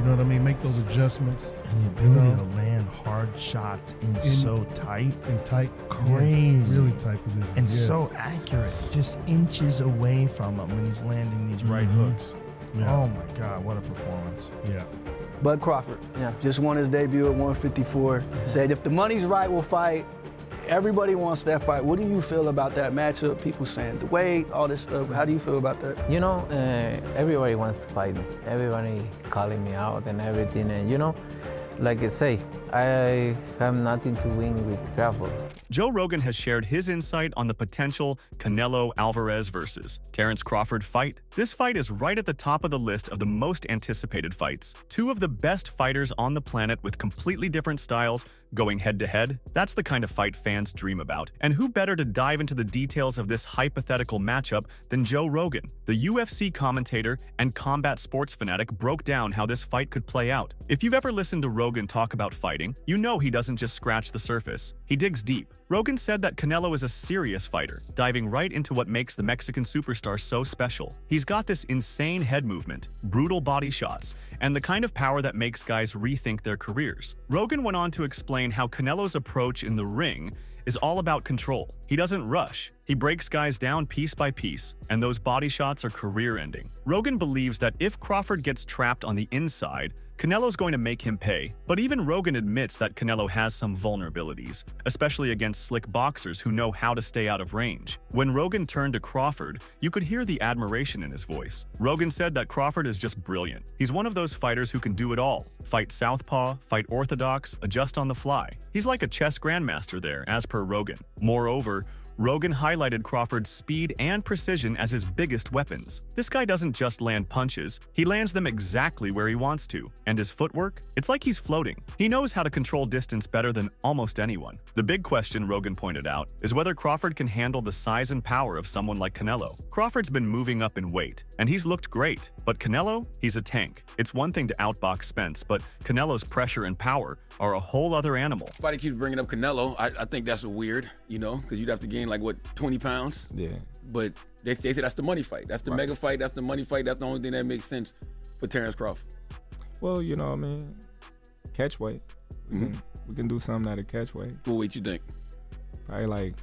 know what I mean? Make those adjustments. And the ability to land hard shots in so tight. In tight. Crazy. Yes, really tight position. And so accurate. Just inches away from him when he's landing these right hooks. Yeah. Oh my God, what a performance. Yeah. Bud Crawford, just won his debut at 154. Said if the money's right, we'll fight. Everybody wants that fight. What do you feel about that matchup? People saying the weight, all this stuff. How do you feel about that? You know, everybody wants to fight me. Everybody calling me out and everything. And you know, like I say, I have nothing to win with Crawford. Joe Rogan has shared his insight on the potential Canelo Alvarez versus Terence Crawford fight. This fight is right at the top of the list of the most anticipated fights. Two of the best fighters on the planet with completely different styles going head-to-head. That's the kind of fight fans dream about. And who better to dive into the details of this hypothetical matchup than Joe Rogan? The UFC commentator and combat sports fanatic broke down how this fight could play out. If you've ever listened to Rogan talk about fighting, you know he doesn't just scratch the surface. He digs deep. Rogan said that Canelo is a serious fighter, diving right into what makes the Mexican superstar so special. He's got this insane head movement, brutal body shots, and the kind of power that makes guys rethink their careers. Rogan went on to explain how Canelo's approach in the ring is all about control. He doesn't rush. He breaks guys down piece by piece, and those body shots are career-ending. Rogan believes that if Crawford gets trapped on the inside, Canelo's going to make him pay. But even Rogan admits that Canelo has some vulnerabilities, especially against slick boxers who know how to stay out of range. When Rogan turned to Crawford, you could hear the admiration in his voice. Rogan said that Crawford is just brilliant. He's one of those fighters who can do it all. Fight southpaw, fight orthodox, adjust on the fly. He's like a chess grandmaster there, as per Rogan. Moreover, Rogan highlighted Crawford's speed and precision as his biggest weapons. This guy doesn't just land punches, he lands them exactly where he wants to. And his footwork? It's like he's floating. He knows how to control distance better than almost anyone. The big question, Rogan pointed out, is whether Crawford can handle the size and power of someone like Canelo. Crawford's been moving up in weight, and he's looked great. But Canelo? He's a tank. It's one thing to outbox Spence, but Canelo's pressure and power are a whole other animal. Everybody keeps bringing up Canelo. I think that's weird, you know, because you'd have to gain like, what, 20 pounds? Yeah. But they say that's the money fight. That's the mega fight. That's the money fight. That's the only thing that makes sense for Terence Crawford. Well, you know what I mean? Catch weight. We can do something at a catch weight. What weight you think? Probably like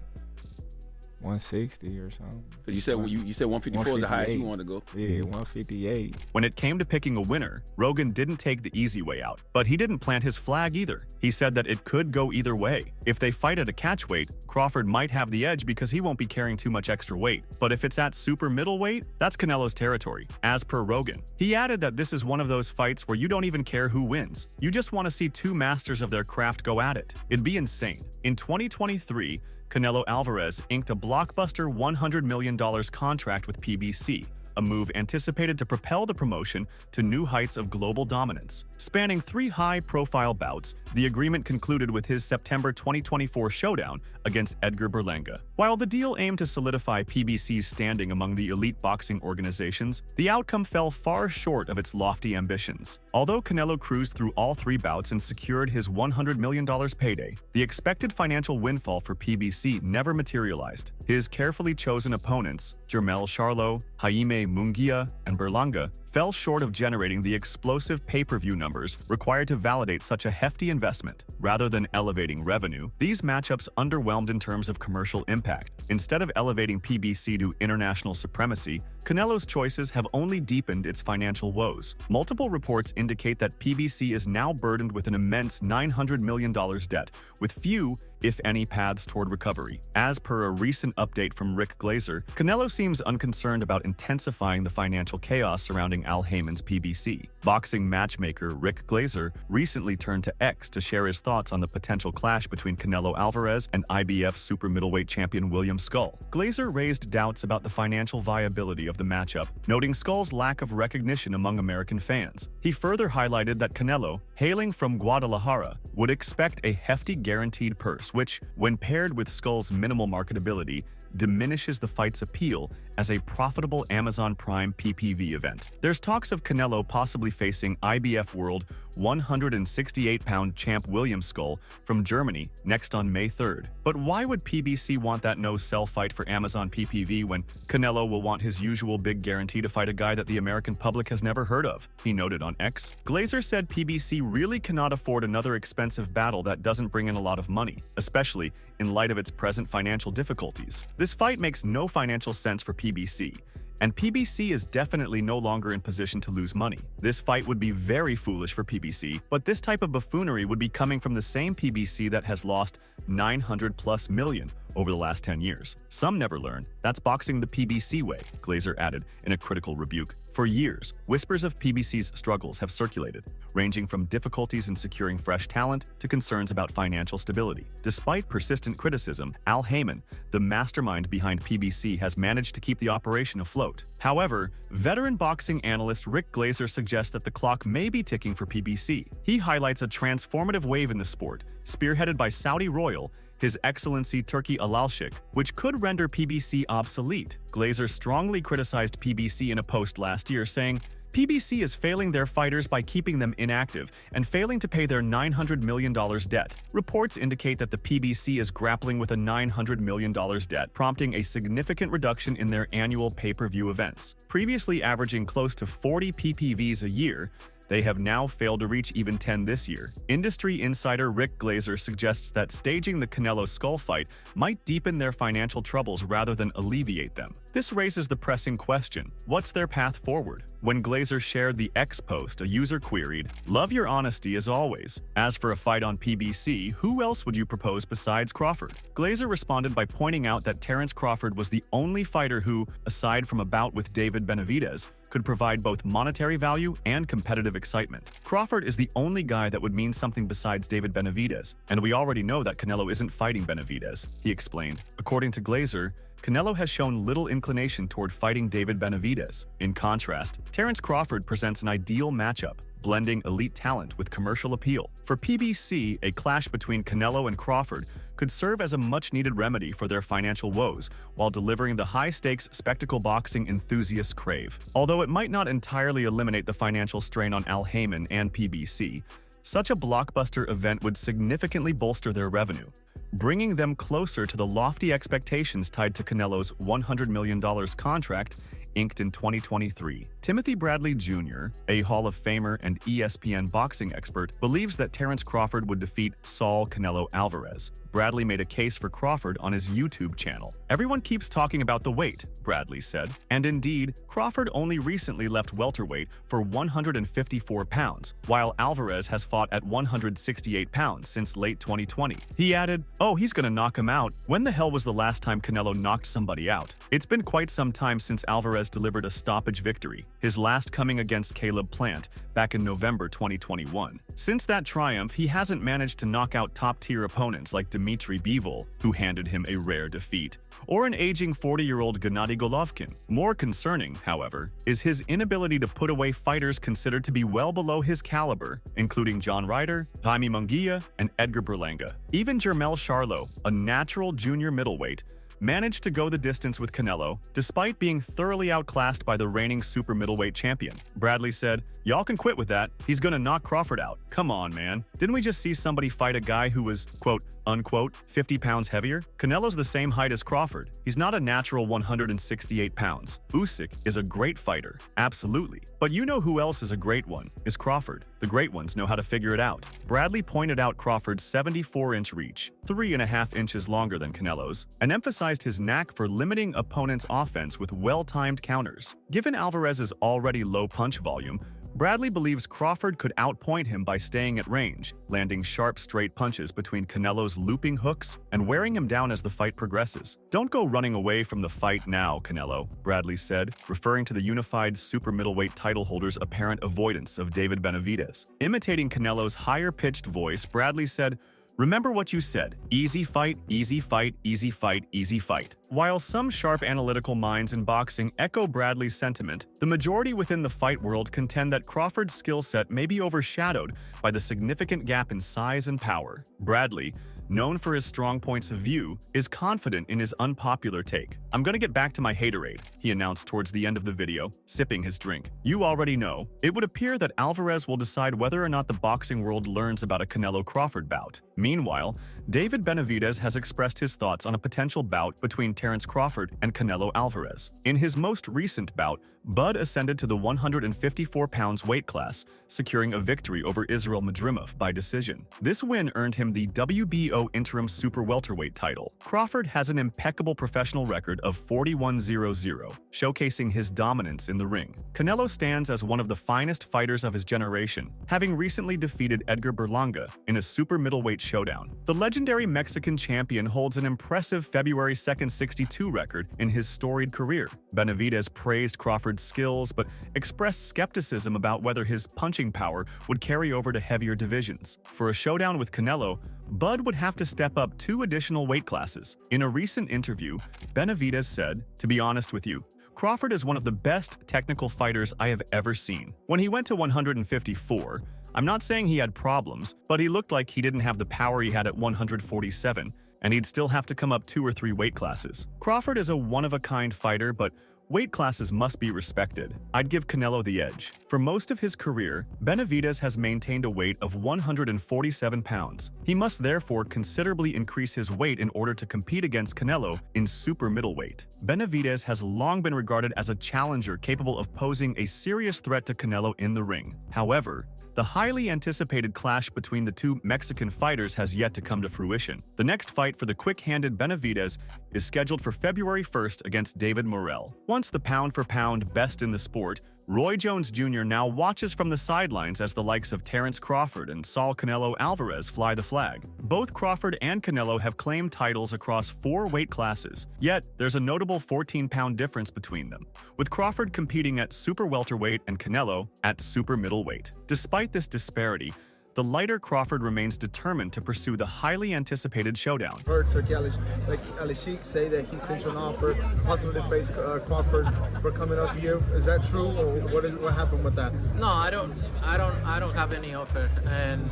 160 or something. Because you said 154 is the highest you want to go. Yeah, 158. When it came to picking a winner, Rogan didn't take the easy way out, but he didn't plant his flag either. He said that it could go either way. If they fight at a catch weight, Crawford might have the edge because he won't be carrying too much extra weight. But if it's at super middleweight, that's Canelo's territory, as per Rogan. He added that this is one of those fights where you don't even care who wins. You just want to see two masters of their craft go at it. It'd be insane. In 2023, Canelo Alvarez inked a blockbuster $100 million contract with PBC, a move anticipated to propel the promotion to new heights of global dominance. Spanning 3 high-profile bouts, the agreement concluded with his September 2024 showdown against Edgar Berlanga. While the deal aimed to solidify PBC's standing among the elite boxing organizations, the outcome fell far short of its lofty ambitions. Although Canelo cruised through all 3 bouts and secured his $100 million payday, the expected financial windfall for PBC never materialized. His carefully chosen opponents, Jermell Charlo, Jaime Munguia, and Berlanga, fell short of generating the explosive pay-per-view numbers required to validate such a hefty investment. Rather than elevating revenue, these matchups underwhelmed in terms of commercial impact. Instead of elevating PBC to international supremacy, Canelo's choices have only deepened its financial woes. Multiple reports indicate that PBC is now burdened with an immense $900 million debt, with few, if any, paths toward recovery. As per a recent update from Rick Glazer, Canelo seems unconcerned about intensifying the financial chaos surrounding Al Haymon's PBC. Boxing matchmaker Rick Glazer recently turned to X to share his thoughts on the potential clash between Canelo Alvarez and IBF super middleweight champion William Skull. Glazer raised doubts about the financial viability of the matchup, noting Skull's lack of recognition among American fans. He further highlighted that Canelo, hailing from Guadalajara, would expect a hefty guaranteed purse, which, when paired with Skull's minimal marketability, diminishes the fight's appeal as a profitable Amazon Prime PPV event. There's talks of Canelo possibly facing IBF World 168-pound champ William Skull from Germany next on May 3rd. But why would PBC want that no-sell fight for Amazon PPV when Canelo will want his usual big guarantee to fight a guy that the American public has never heard of? He noted on X. Glazer said PBC really cannot afford another expensive battle that doesn't bring in a lot of money, especially in light of its present financial difficulties. This fight makes no financial sense for PBC, and PBC is definitely no longer in position to lose money. This fight would be very foolish for PBC, but this type of buffoonery would be coming from the same PBC that has lost 900+ million over the last 10 years. Some never learn. That's boxing the PBC way, Glazer added in a critical rebuke. For years, whispers of PBC's struggles have circulated, ranging from difficulties in securing fresh talent to concerns about financial stability. Despite persistent criticism, Al Heyman, the mastermind behind PBC, has managed to keep the operation afloat. However, veteran boxing analyst Rick Glazer suggests that the clock may be ticking for PBC. He highlights a transformative wave in the sport, spearheaded by Saudi royal His Excellency Turki Alalshik, which could render PBC obsolete. Glazer strongly criticized PBC in a post last year, saying, PBC is failing their fighters by keeping them inactive and failing to pay their $900 million debt. Reports indicate that the PBC is grappling with a $900 million debt, prompting a significant reduction in their annual pay-per-view events. Previously averaging close to 40 PPVs a year, they have now failed to reach even 10 this year. Industry insider Rick Glazer suggests that staging the Canelo Skull fight might deepen their financial troubles rather than alleviate them. This raises the pressing question, what's their path forward? When Glazer shared the X post, a user queried, "Love your honesty as always. As for a fight on PBC, who else would you propose besides Crawford?" Glazer responded by pointing out that Terence Crawford was the only fighter who, aside from a bout with David Benavidez, could provide both monetary value and competitive excitement. Crawford is the only guy that would mean something besides David Benavidez, and we already know that Canelo isn't fighting Benavidez, he explained. According to Glazer, Canelo has shown little inclination toward fighting David Benavidez. In contrast, Terence Crawford presents an ideal matchup, blending elite talent with commercial appeal. For PBC, a clash between Canelo and Crawford could serve as a much-needed remedy for their financial woes while delivering the high-stakes spectacle boxing enthusiasts crave. Although it might not entirely eliminate the financial strain on Al Heyman and PBC, such a blockbuster event would significantly bolster their revenue, bringing them closer to the lofty expectations tied to Canelo's $100 million contract inked in 2023. Timothy Bradley Jr., a Hall of Famer and ESPN boxing expert, believes that Terence Crawford would defeat Saul Canelo Alvarez. Bradley made a case for Crawford on his YouTube channel. "Everyone keeps talking about the weight," Bradley said. And indeed, Crawford only recently left welterweight for 154 pounds, while Alvarez has fought at 168 pounds since late 2020. He added, "Oh, he's gonna knock him out. When the hell was the last time Canelo knocked somebody out? It's been quite some time since Alvarez delivered a stoppage victory, his last coming against Caleb Plant back in November 2021. Since that triumph, he hasn't managed to knock out top-tier opponents like Dmitry Bivol, who handed him a rare defeat, or an aging 40-year-old Gennady Golovkin. More concerning, however, is his inability to put away fighters considered to be well below his caliber, including John Ryder, Jaime Munguia, and Edgar Berlanga. Even Jermell Charlo, a natural junior middleweight, managed to go the distance with Canelo, despite being thoroughly outclassed by the reigning super middleweight champion. Bradley said, "Y'all can quit with that. He's gonna knock Crawford out. Come on, man. Didn't we just see somebody fight a guy who was, quote, unquote, 50 pounds heavier? Canelo's the same height as Crawford. He's not a natural 168 pounds. Usyk is a great fighter, absolutely. But you know who else is a great one, is Crawford. The great ones know how to figure it out." Bradley pointed out Crawford's 74-inch reach, 3.5 inches longer than Canelo's, and emphasized his knack for limiting opponents' offense with well-timed counters. Given Alvarez's already low punch volume, Bradley believes Crawford could outpoint him by staying at range, landing sharp straight punches between Canelo's looping hooks and wearing him down as the fight progresses. "Don't go running away from the fight now, Canelo," Bradley said, referring to the unified super middleweight title holder's apparent avoidance of David Benavidez. Imitating Canelo's higher-pitched voice, Bradley said, "Remember what you said. Easy fight, easy fight, easy fight, easy fight." While some sharp analytical minds in boxing echo Bradley's sentiment, the majority within the fight world contend that Crawford's skill set may be overshadowed by the significant gap in size and power. Bradley, known for his strong points of view, is confident in his unpopular take. "I'm gonna get back to my haterade," he announced towards the end of the video, sipping his drink. "You already know. It would appear that Alvarez will decide whether or not the boxing world learns about a Canelo Crawford bout." Meanwhile, David Benavidez has expressed his thoughts on a potential bout between Terence Crawford and Canelo Alvarez. In his most recent bout, Bud ascended to the 154 pounds weight class, securing a victory over Israel Madrimov by decision. This win earned him the WBO interim super welterweight title. Crawford has an impeccable professional record of 41-0-0, showcasing his dominance in the ring. Canelo stands as one of the finest fighters of his generation, having recently defeated Edgar Berlanga in a super middleweight showdown. The legendary Mexican champion holds an impressive February 2nd 62 record in his storied career. Benavidez praised Crawford's skills but expressed skepticism about whether his punching power would carry over to heavier divisions. For a showdown with Canelo, Bud would have to step up 2 additional weight classes. In a recent interview, Benavidez said, "To be honest with you, Crawford is one of the best technical fighters I have ever seen. When he went to 154, I'm not saying he had problems, but he looked like he didn't have the power he had at 147, and he'd still have to come up 2 or 3 weight classes. Crawford is a one-of-a-kind fighter, but weight classes must be respected. I'd give Canelo the edge." For most of his career, Benavidez has maintained a weight of 147 pounds. He must therefore considerably increase his weight in order to compete against Canelo in super middleweight. Benavidez has long been regarded as a challenger capable of posing a serious threat to Canelo in the ring. However, the highly anticipated clash between the 2 Mexican fighters has yet to come to fruition. The next fight for the quick-handed Benavidez is scheduled for February 1st against David Morrell. Once the pound-for-pound best in the sport, Roy Jones Jr. now watches from the sidelines as the likes of Terence Crawford and Saul Canelo Alvarez fly the flag. Both Crawford and Canelo have claimed titles across 4 weight classes, yet there's a notable 14-pound difference between them, with Crawford competing at super welterweight and Canelo at super middleweight. Despite this disparity, the lighter Crawford remains determined to pursue the highly anticipated showdown. Heard Turkey Al-Sheikh say that he sent you an offer, possibly to face Crawford for coming up here. Is that true, or what happened with that? No, I don't have any offer. And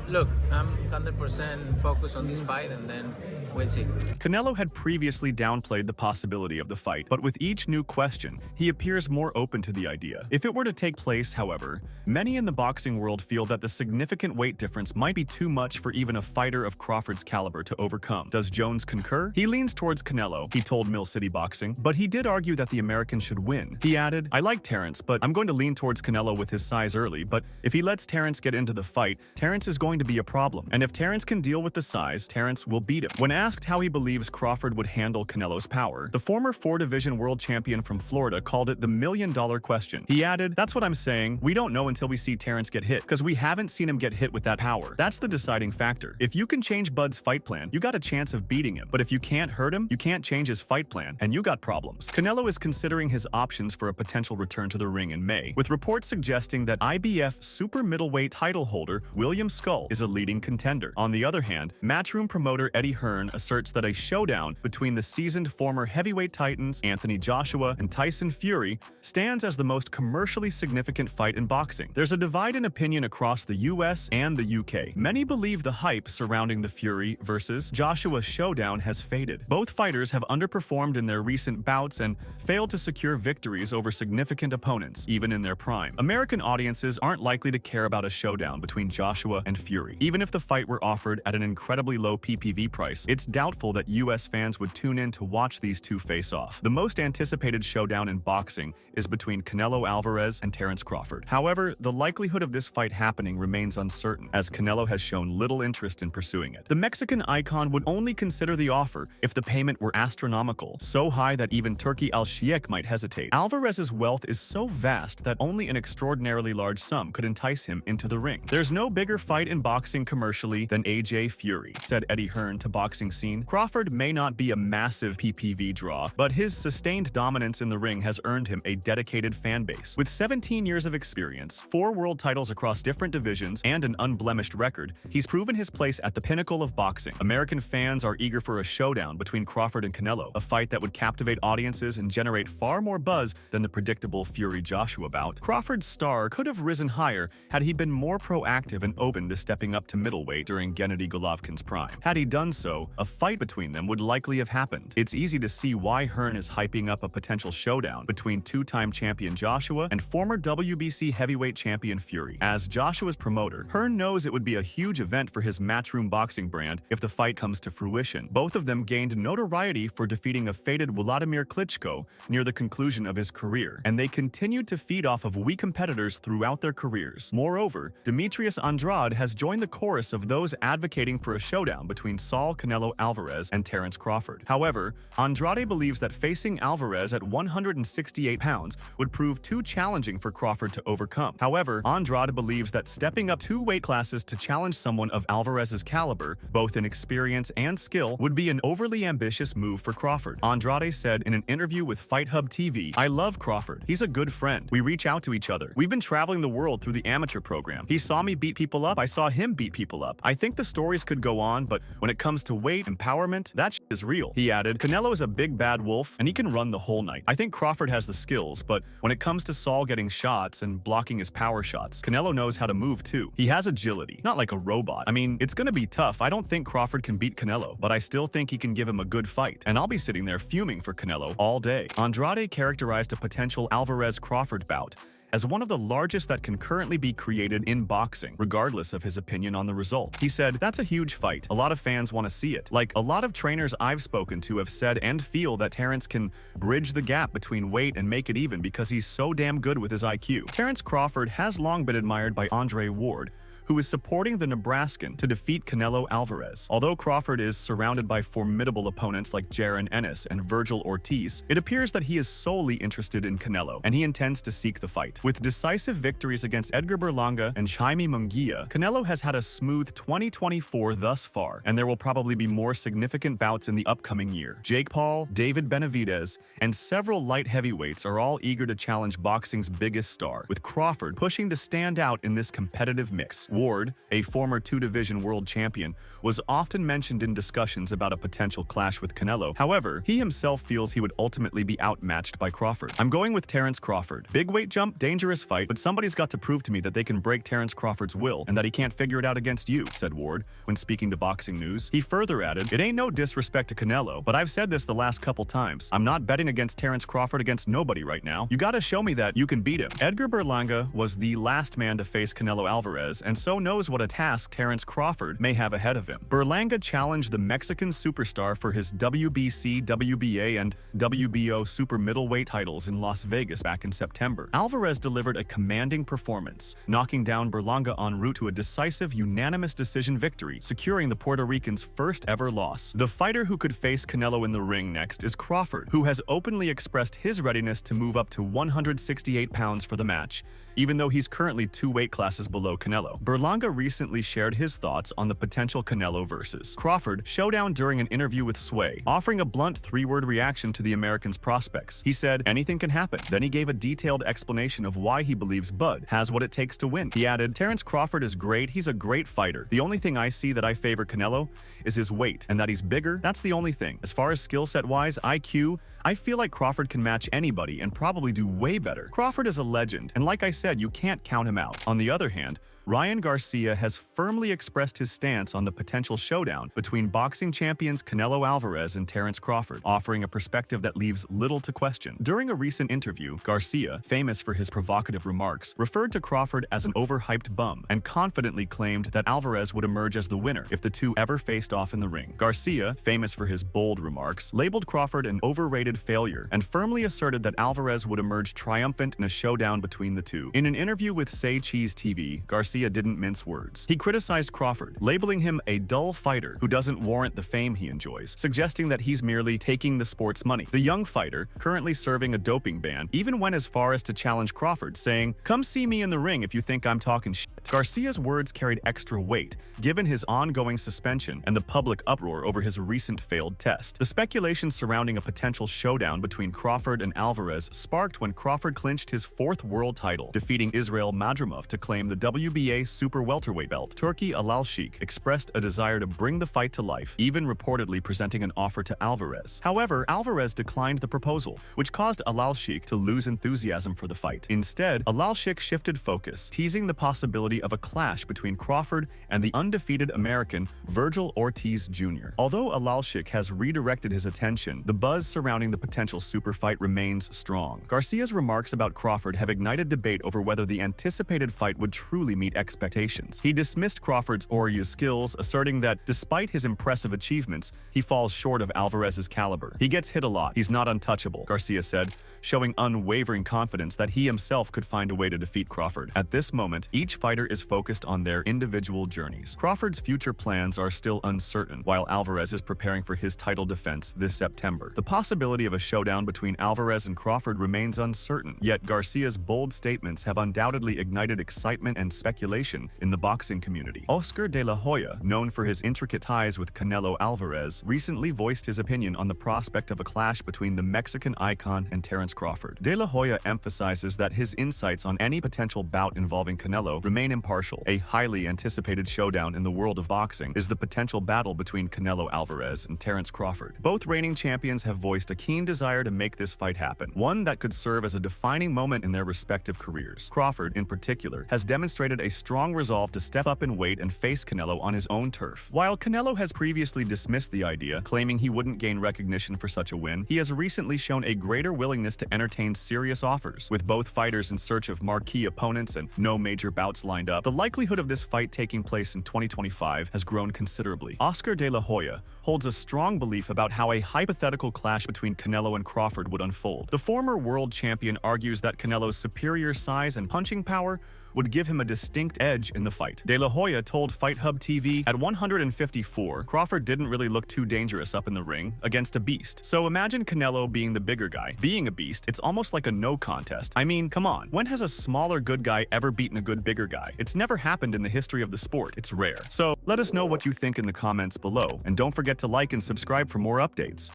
look, I'm 100% focused on this fight, and then we'll see. Canelo had previously downplayed the possibility of the fight, but with each new question, he appears more open to the idea. If it were to take place, however, many in the boxing world feel that the significant weight difference might be too much for even a fighter of Crawford's caliber to overcome. Does Jones concur? He leans towards Canelo, he told Mill City Boxing, but he did argue that the American should win. He added, "I like Terence, but I'm going to lean towards Canelo with his size early, but if he lets Terence get into the fight, Terence is going to be a problem. And if Terence can deal with the size, Terence will beat him." When asked how he believes Crawford would handle Canelo's power, the former 4-division world champion from Florida called it the $1,000,000 question. He added, "That's what I'm saying. We don't know until we see Terence get hit, because we haven't seen him get hit with that power. That's the deciding factor. If you can change Bud's fight plan, you got a chance of beating him. But if you can't hurt him, you can't change his fight plan, and you got problems." Canelo is considering his options for a potential return to the ring in May, with reports suggesting that IBF super middleweight title holder William Skull is a leading contender. On the other hand, Matchroom promoter Eddie Hearn asserts that a showdown between the seasoned former heavyweight titans Anthony Joshua and Tyson Fury stands as the most commercially significant fight in boxing. There's a divide in opinion across the US and the UK. Many believe the hype surrounding the Fury versus Joshua showdown has faded. Both fighters have underperformed in their recent bouts and failed to secure victories over significant opponents, even in their prime. American audiences aren't likely to care about a showdown between Joshua and Fury. Even if the fight were offered at an incredibly low PPV price, it's doubtful that US fans would tune in to watch these two face off. The most anticipated showdown in boxing is between Canelo Alvarez and Terence Crawford. However, the likelihood of this fight happening remains uncertain, as Canelo has shown little interest in pursuing it. The Mexican icon would only consider the offer if the payment were astronomical, so high that even Turkey Al-Sheikh might hesitate. Alvarez's wealth is so vast that only an extraordinarily large sum could entice him into the ring. There's no bigger fight in boxing commercially than AJ Fury, said Eddie Hearn to Boxing Scene. Crawford may not be a massive PPV draw, but his sustained dominance in the ring has earned him a dedicated fan base. With 17 years of experience, 4 world titles across different divisions, and an unblemished record, he's proven his place at the pinnacle of boxing. American fans are eager for a showdown between Crawford and Canelo, a fight that would captivate audiences and generate far more buzz than the predictable Fury-Joshua bout. Crawford's star could have risen higher had he been more proactive and open to step stepping up to middleweight during Gennady Golovkin's prime. Had he done so, a fight between them would likely have happened. It's easy to see why Hearn is hyping up a potential showdown between two-time champion Joshua and former WBC heavyweight champion Fury. As Joshua's promoter, Hearn knows it would be a huge event for his Matchroom Boxing brand if the fight comes to fruition. Both of them gained notoriety for defeating a fated Wladimir Klitschko near the conclusion of his career, and they continued to feed off of weak competitors throughout their careers. Moreover, Demetrius Andrade has joined the chorus of those advocating for a showdown between Saul Canelo Alvarez and Terence Crawford. However, Andrade believes that facing Alvarez at 168 pounds would prove too challenging for Crawford to overcome. However, Andrade believes that stepping up 2 weight classes to challenge someone of Alvarez's caliber, both in experience and skill, would be an overly ambitious move for Crawford. Andrade said in an interview with Fight Hub TV, "I love Crawford. He's a good friend. We reach out to each other. We've been traveling the world through the amateur program. He saw me beat people up. I saw him beat people up. I think the stories could go on, but when it comes to weight, empowerment, that shit is real." He added, "Canelo is a big bad wolf, and he can run the whole night. I think Crawford has the skills, but when it comes to Saul getting shots and blocking his power shots, Canelo knows how to move too. He has agility, not like a robot. I mean, it's gonna be tough. I don't think Crawford can beat Canelo, but I still think he can give him a good fight, and I'll be sitting there fuming for Canelo all day." Andrade characterized a potential Alvarez-Crawford bout as one of the largest that can currently be created in boxing, regardless of his opinion on the result. He said, "That's a huge fight. A lot of fans want to see it. Like, a lot of trainers I've spoken to have said and feel that Terence can bridge the gap between weight and make it even because he's so damn good with his IQ." Terence Crawford has long been admired by Andre Ward, who is supporting the Nebraskan to defeat Canelo Alvarez. Although Crawford is surrounded by formidable opponents like Jaron Ennis and Virgil Ortiz, it appears that he is solely interested in Canelo, and he intends to seek the fight. With decisive victories against Edgar Berlanga and Jaime Munguia, Canelo has had a smooth 2024 thus far, and there will probably be more significant bouts in the upcoming year. Jake Paul, David Benavidez, and several light heavyweights are all eager to challenge boxing's biggest star, with Crawford pushing to stand out in this competitive mix. Ward, a former 2-division world champion, was often mentioned in discussions about a potential clash with Canelo. However, he himself feels he would ultimately be outmatched by Crawford. "I'm going with Terence Crawford. Big weight jump, dangerous fight, but somebody's got to prove to me that they can break Terence Crawford's will and that he can't figure it out against you," said Ward when speaking to Boxing News. He further added, "It ain't no disrespect to Canelo, but I've said this the last couple times. I'm not betting against Terence Crawford against nobody right now. You gotta show me that you can beat him." Edgar Berlanga was the last man to face Canelo Alvarez, and so knows what a task Terence Crawford may have ahead of him. Berlanga challenged the Mexican superstar for his WBC, WBA, and WBO super middleweight titles in Las Vegas back in September. Alvarez delivered a commanding performance, knocking down Berlanga en route to a decisive unanimous decision victory, securing the Puerto Rican's first ever loss. The fighter who could face Canelo in the ring next is Crawford, who has openly expressed his readiness to move up to 168 pounds for the match, even though he's currently 2 weight classes below Canelo. Berlanga recently shared his thoughts on the potential Canelo versus Crawford showdown during an interview with Sway, offering a blunt 3-word reaction to the American's prospects. He said, "Anything can happen." Then he gave a detailed explanation of why he believes Bud has what it takes to win. He added, "Terence Crawford is great. He's a great fighter. The only thing I see that I favor Canelo is his weight, and that he's bigger. That's the only thing. As far as skill set wise, IQ, I feel like Crawford can match anybody and probably do way better. Crawford is a legend, and like I said, you can't count him out." On the other hand, Ryan Garcia has firmly expressed his stance on the potential showdown between boxing champions Canelo Alvarez and Terence Crawford, offering a perspective that leaves little to question. During a recent interview, Garcia, famous for his provocative remarks, referred to Crawford as an overhyped bum and confidently claimed that Alvarez would emerge as the winner if the two ever faced off in the ring. Garcia, famous for his bold remarks, labeled Crawford an overrated failure and firmly asserted that Alvarez would emerge triumphant in a showdown between the two. In an interview with Say Cheese TV, Garcia didn't mince words. He criticized Crawford, labeling him a dull fighter who doesn't warrant the fame he enjoys, suggesting that he's merely taking the sport's money. The young fighter, currently serving a doping ban, even went as far as to challenge Crawford, saying, "Come see me in the ring if you think I'm talking shit." Garcia's words carried extra weight, given his ongoing suspension and the public uproar over his recent failed test. The speculation surrounding a potential showdown between Crawford and Alvarez sparked when Crawford clinched his 4th world title, defeating Israel Madrimov to claim the WBA super welterweight belt. Turki Alalshikh expressed a desire to bring the fight to life, even reportedly presenting an offer to Alvarez. However, Alvarez declined the proposal, which caused Alalshikh to lose enthusiasm for the fight. Instead, Alalshikh shifted focus, teasing the possibility of a clash between Crawford and the undefeated American Virgil Ortiz Jr. Although Alalshikh has redirected his attention, the buzz surrounding the potential super fight remains strong. Garcia's remarks about Crawford have ignited debate over whether the anticipated fight would truly meet expectations. He dismissed Crawford's Oriu's skills, asserting that despite his impressive achievements, he falls short of Alvarez's caliber. He gets hit a lot. He's not untouchable, Garcia said, showing unwavering confidence that he himself could find a way to defeat Crawford. At this moment, each fighter is focused on their individual journeys. Crawford's future plans are still uncertain, while Alvarez is preparing for his title defense this September. The possibility of a showdown between Alvarez and Crawford remains uncertain, yet Garcia's bold statements have undoubtedly ignited excitement and speculation in the boxing community. Oscar de la Hoya, known for his intricate ties with Canelo Alvarez, recently voiced his opinion on the prospect of a clash between the Mexican icon and Terence Crawford. De la Hoya emphasizes that his insights on any potential bout involving Canelo remain impartial. A highly anticipated showdown in the world of boxing is the potential battle between Canelo Alvarez and Terence Crawford. Both reigning champions have voiced a keen desire to make this fight happen, one that could serve as a defining moment in their respective careers. Crawford, in particular, has demonstrated a strong resolve to step up in weight and face Canelo on his own turf. While Canelo has previously dismissed the idea, claiming he wouldn't gain recognition for such a win, he has recently shown a greater willingness to entertain serious offers. With both fighters in search of marquee opponents and no major bouts lined up, the likelihood of this fight taking place in 2025 has grown considerably. Oscar de la Hoya holds a strong belief about how a hypothetical clash between Canelo and Crawford would unfold. The former world champion argues that Canelo's superior size and punching power would give him a distinct edge in the fight. De La Hoya told Fight Hub TV, at 154, Crawford didn't really look too dangerous up in the ring against a beast. So imagine Canelo being the bigger guy. Being a beast, it's almost like a no contest. I mean, come on, when has a smaller good guy ever beaten a good bigger guy? It's never happened in the history of the sport. It's rare. So let us know what you think in the comments below, and don't forget to like and subscribe for more updates.